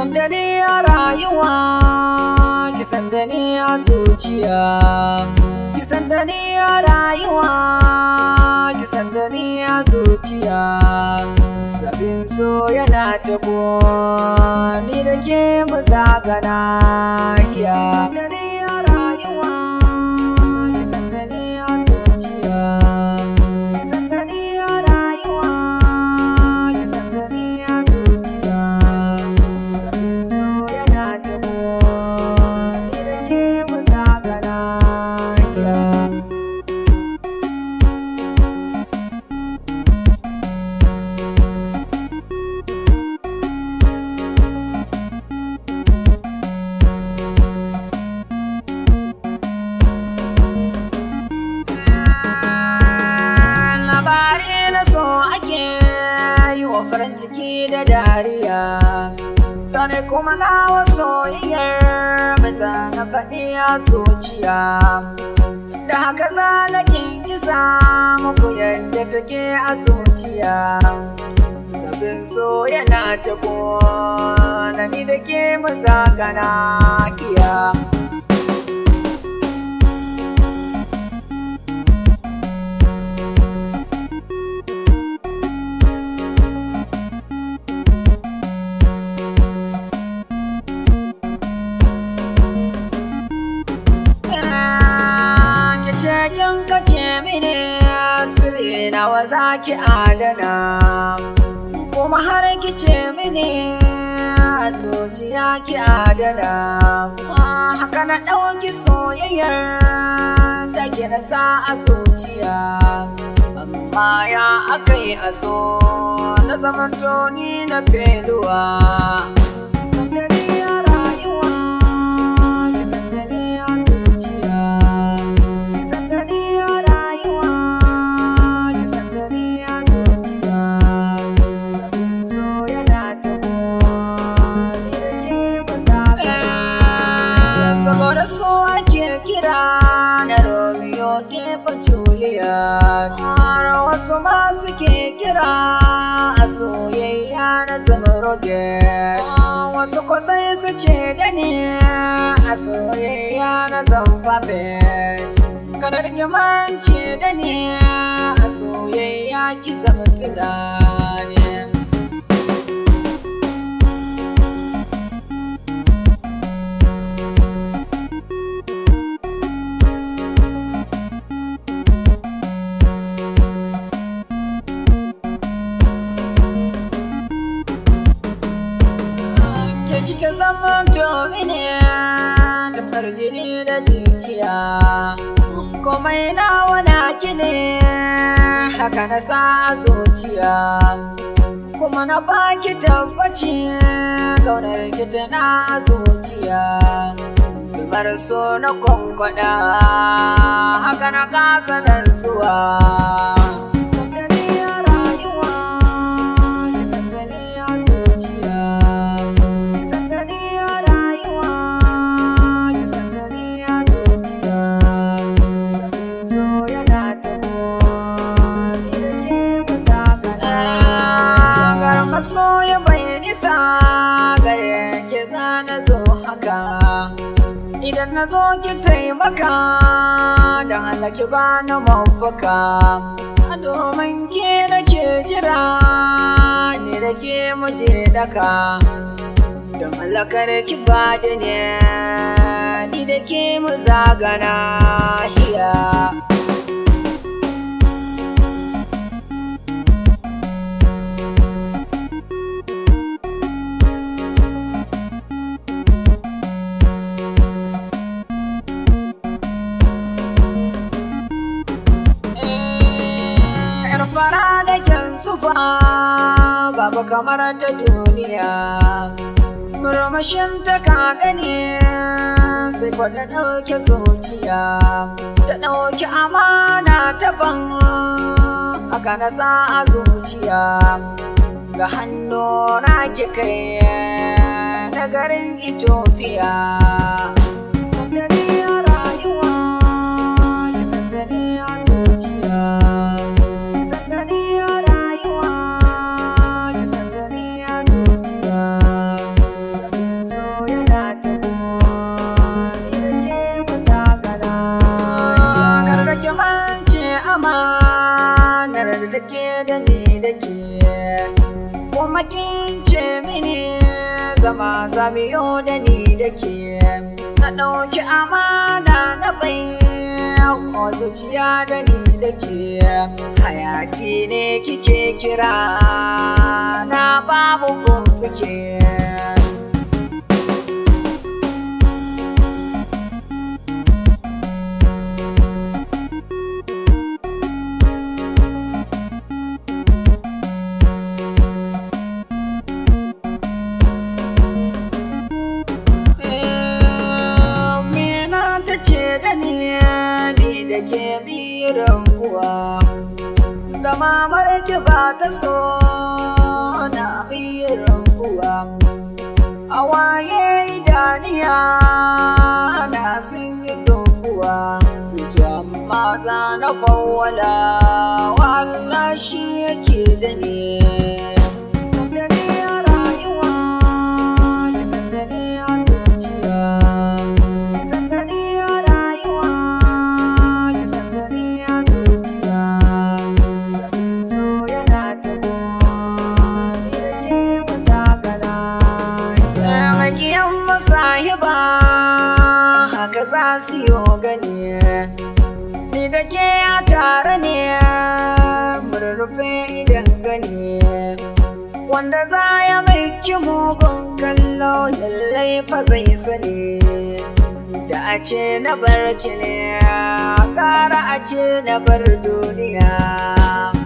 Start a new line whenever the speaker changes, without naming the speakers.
san da ni a rayuwa, ki san da ni a zuciya, ki san da ni a rayuwa, ki san da ni a zuciya. Zabin so yana tabo ni da ke mu zagana iya. Farin ciki da dariya, tane kuma nawa soyayyar mata na faɗi a zuciya. Da haka za na kisa muku yadda take a zuciya. Zabin so yana tabo na ni da ke mazagana kiya. Nawa za ki adana kuma har ki ce mini a zuciya ki adana. Haka na ɗauki soyayyar take na sa a zuciya, amma ya akai a so na zamanto ni na feluwa. So ake kira na Romeo gefe Juliet, wasu ma suke kira a soyayya na zama roget. Wasu kwasai su ce da ni a soyayya na zama puppet. Kada da kimanci da ni a soyayya ki zama tunani. Kika zama domine da farjini da jijiya, komai nawa naki ne haka na sa a zuciya. Kuma na baki tabbaci kaunar ki tana a zuciya. Zubar so na kwankwada haka na kasa nan zuwa. So ya bai nisa gare ki zana zo haka, idan na zo ki taimaka don halaki ba na mafaka. Domin ke nake jira ni da ke muje daka, don halakar ki ba da ne ni da ke mu zagana hiya. Fara da kyan sufa babu kamar ta duniya, murmushin ta ka gani sai kwa ta ɗauke zuciya, ta ɗauki amana ta ban haka na sa a zuciya. Ga hannu na ki kai na garin Ethiopia. da ke kuma kin ce mini zama zamiyo da ni da ke na ɗauki amana na bai zuciya da ni da ke hayati ne kike kira na babu kumfuke da ke biran uwa da mamar ki ba ta so na biran uwa a waye idaniya na sun yi zofuwa to amma za na fawwala wallah shi yake da ni haka za su yi gani ni da ke a tare ne murrufe idan gani wanda za ya maiki mugun kallo lallai fa zai sani da a ce na barki ne ƙara a ce na bar duniya